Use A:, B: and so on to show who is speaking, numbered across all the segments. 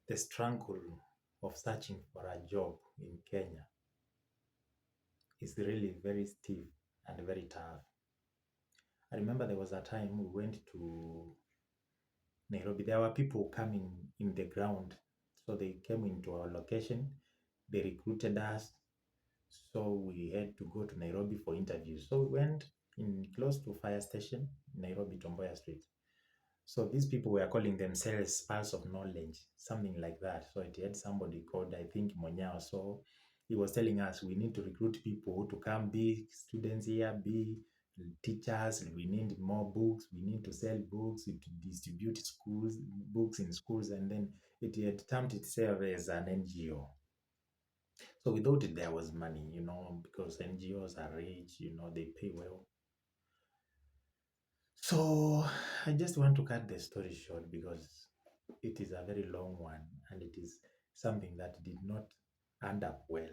A: the struggle of searching for a job in Kenya is really very stiff and very tough. I remember there was a time we went to Nairobi. There were people coming in the ground. So they came into our location, they recruited us. So we had to go to Nairobi for interviews. So we went in close to fire station, Nairobi, Tomboya Street. So these people were calling themselves Pulse of Knowledge, something like that. So it had somebody called, I think, Monyao. So he was telling us we need to recruit people to come be students here, be teachers. We need more books. We need to sell books, to distribute books in schools. And then it had termed itself as an NGO. So we thought there was money, because NGOs are rich, they pay well. So I just want to cut the story short because it is a very long one and it is something that did not end up well.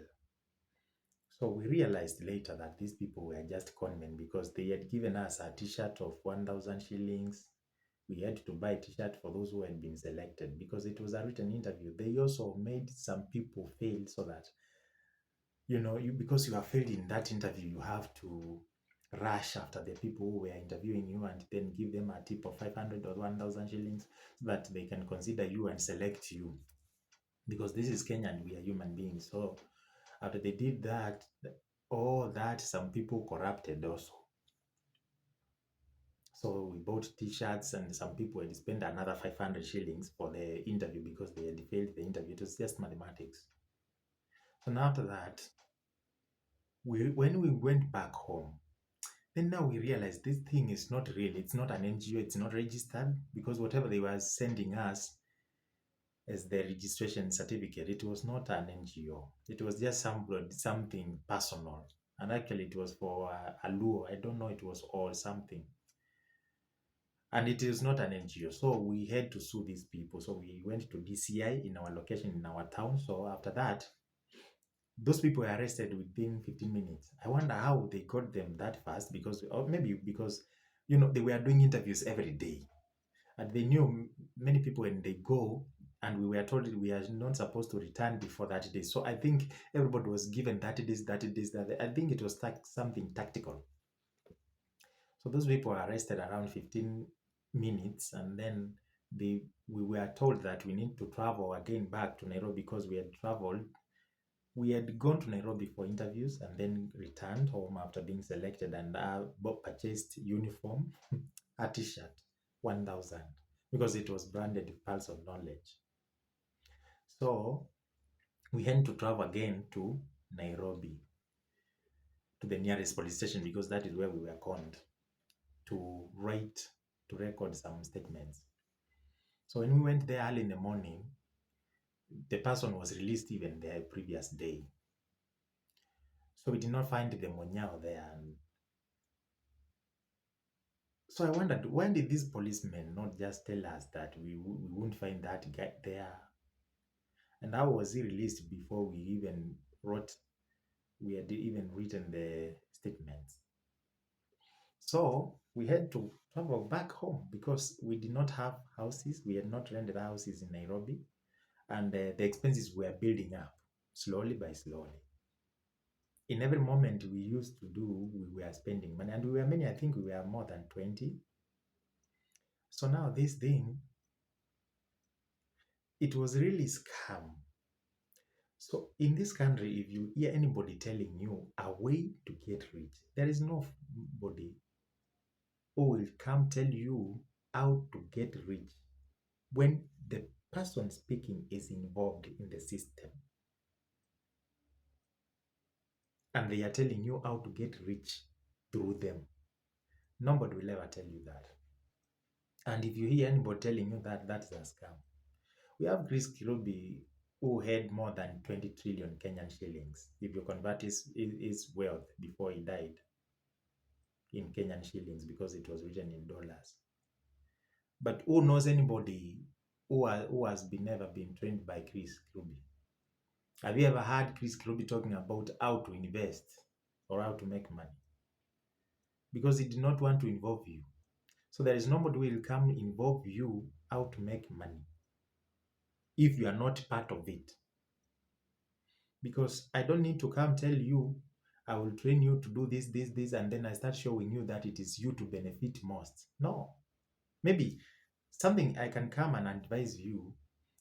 A: So we realized later that these people were just conmen because they had given us a t-shirt of 1,000 shillings. We had to buy a t-shirt for those who had been selected because it was a written interview. They also made some people fail so that, because you have failed in that interview, you have to rush after the people who were interviewing you and then give them a tip of 500 or 1,000 shillings so that they can consider you and select you. Because this is Kenya and we are human beings. So after they did that, some people corrupted also. So we bought t-shirts and some people had spent another 500 shillings for the interview because they had failed the interview. It was just mathematics. So now after that, when we went back home, then now we realized this thing is not real. It's not an NGO. It's not registered because whatever they were sending us as the registration certificate, it was not an NGO. It was just something personal. And actually it was for a Luo. I don't know, it was all something. And it is not an NGO. So we had to sue these people. So we went to DCI in our location, in our town. So after that, those people were arrested within 15 minutes. I wonder how they got them that fast or maybe because, they were doing interviews every day. And they knew many people when they go, and we were told we are not supposed to return before 30 days. So I think everybody was given 30 days. I think it was something tactical. So those people were arrested around 15 minutes, and then we were told that we need to travel again back to Nairobi because we had traveled. We had gone to Nairobi for interviews and then returned home after being selected and purchased uniform, a t-shirt, 1,000, because it was branded Pulse of Knowledge. So we had to travel again to Nairobi, to the nearest police station, because that is where we were conned to record some statements. So when we went there early in the morning, the person was released even the previous day. So we did not find the Monyao there. So I wondered, why did these policemen not just tell us that we wouldn't find that guy there? And how was he released before we had even written the statements? So we had to travel back home because we did not have houses. We had not rented houses in Nairobi. And the expenses were building up slowly by slowly. In every moment we used to do, we were spending money. And we were many, I think we were more than 20. So now this thing, it was really scam. So in this country, if you hear anybody telling you a way to get rich, there is nobody who will come tell you how to get rich when the person speaking is involved in the system. And they are telling you how to get rich through them. Nobody will ever tell you that. And if you hear anybody telling you that, that's a scam. We have Chris Kirubi, who had more than 20 trillion Kenyan shillings, if you convert his wealth before he died in Kenyan shillings, because it was written in dollars. But who knows anybody who has never been trained by Chris Kirubi? Have you ever heard Chris Kirubi talking about how to invest or how to make money? Because he did not want to involve you. So there is nobody who will come involve you how to make money. if you are not part of it. Because I don't need to come tell you, I will train you to do this, and then I start showing you that it is you to benefit most. No. Maybe something I can come and advise you.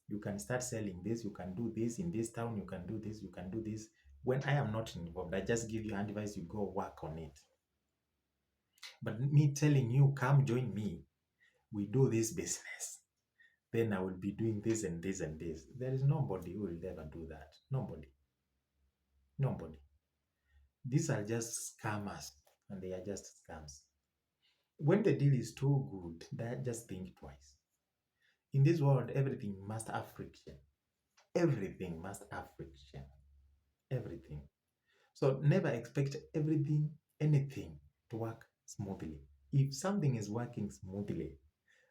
A: You can start selling this, you can do this in this town, you can do this, you can do this. When I am not involved, I just give you advice, you go work on it. But me telling you, come join me, we do this business, then I will be doing this and this and this. There is nobody who will ever do that. Nobody. Nobody. These are just scammers, and they are just scams. When the deal is too good, they just think twice. In this world, everything must have friction. Everything must have friction. Everything. So never expect anything to work smoothly. If something is working smoothly,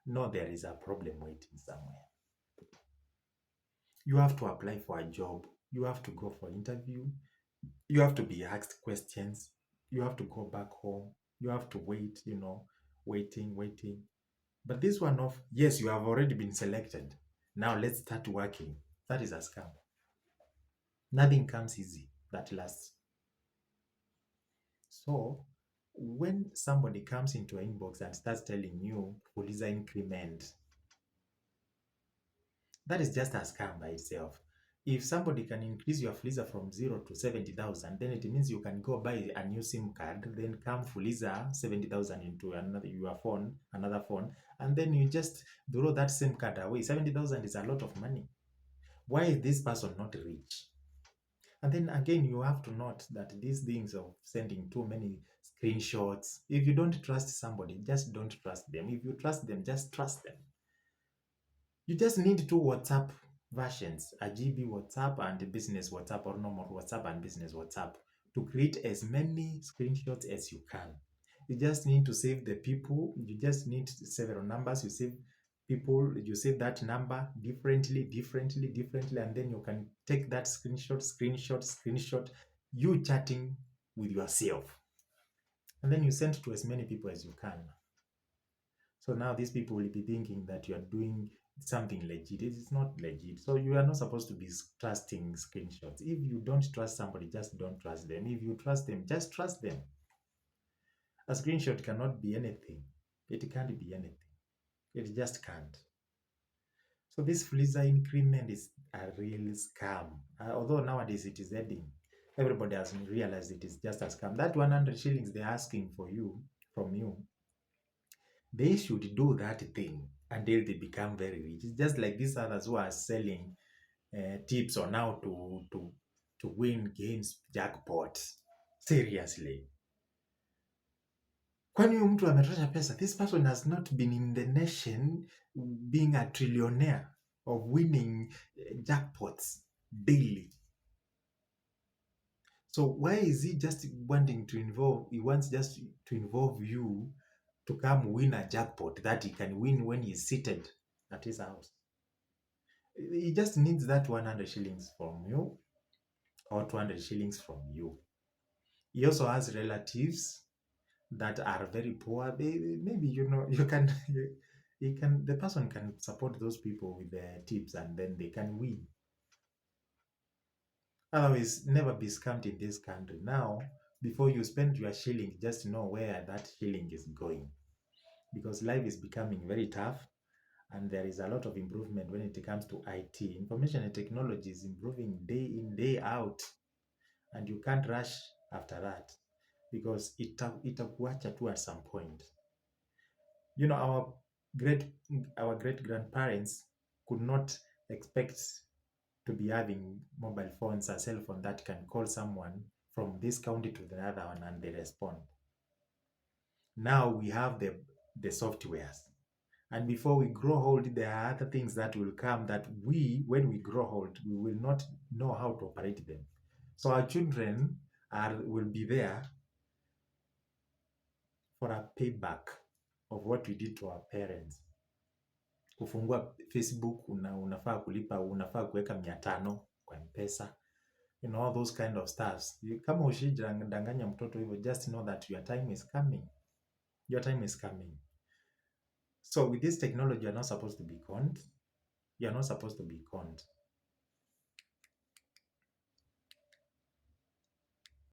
A: no, there is a problem waiting somewhere. You have to apply for a job. You have to go for interview. You have to be asked questions. You have to go back home. You have to wait, waiting. But this one of, yes, you have already been selected. Now let's start working. That is a scam. Nothing comes easy that lasts. So when somebody comes into an inbox and starts telling you Fuliza increment, that is just a scam by itself. If somebody can increase your Fuliza from 0 to 70,000, then it means you can go buy a new SIM card, then come Fuliza 70,000 into another phone, and then you just throw that SIM card away. 70,000 is a lot of money. Why is this person not rich? And then again, you have to note that these things of sending too many screenshots, if you don't trust somebody, just don't trust them. If you trust them, just trust them. You just need two WhatsApp versions, a GB WhatsApp and a business WhatsApp, or normal WhatsApp and business WhatsApp, to create as many screenshots as you can. You just need to save the people. You just need several numbers. You save people, you save that number differently, and then you can take that screenshot, you chatting with yourself. And then you send to as many people as you can. So now these people will be thinking that you are doing something legit. It is not legit. So you are not supposed to be trusting screenshots. If you don't trust somebody, just don't trust them. If you trust them, just trust them. A screenshot cannot be anything. It can't be anything. It just can't. So this Fuliza increment is a real scam. Although nowadays it is heading, everybody has realized it is just a scam. That 100 shillings they're asking from you, they should do that thing until they become very rich. It's just like these others who are selling tips on how to win games jackpot. Seriously. Kwani huyu mtu ametosha pesa? This person has not been in the nation being a trillionaire of winning jackpots daily. So why is he just wanting to involve? He wants just to involve you to come win a jackpot that he can win when he's seated at his house. He just needs that 100 shillings from you or 200 shillings from you. He also has relatives that are very poor. Maybe the person can support those people with their tips, and then they can win. Otherwise, never be scammed in this country. Now, before you spend your shilling, just know where that shilling is going, because life is becoming very tough, and there is a lot of improvement when it comes to IT. Information and technology is improving day in, day out, and you can't rush after that, because itakuacha tu at some point. Our great grandparents could not expect to be having mobile phones, a cell phone that can call someone from this county to the other one and they respond. Now we have the softwares. And before we grow old, there are other things that will come that when we grow old, we will not know how to operate them. So our children will be there for a payback of what we did to our parents. Kufungua Facebook, unafaa kulipa, unafaa kuweka 500 kwa M-Pesa. All those kind of stuffs. Kama ushidanganya mtoto hivyo, just know that your time is coming. Your time is coming. So with this technology, you're not supposed to be conned. You're not supposed to be conned.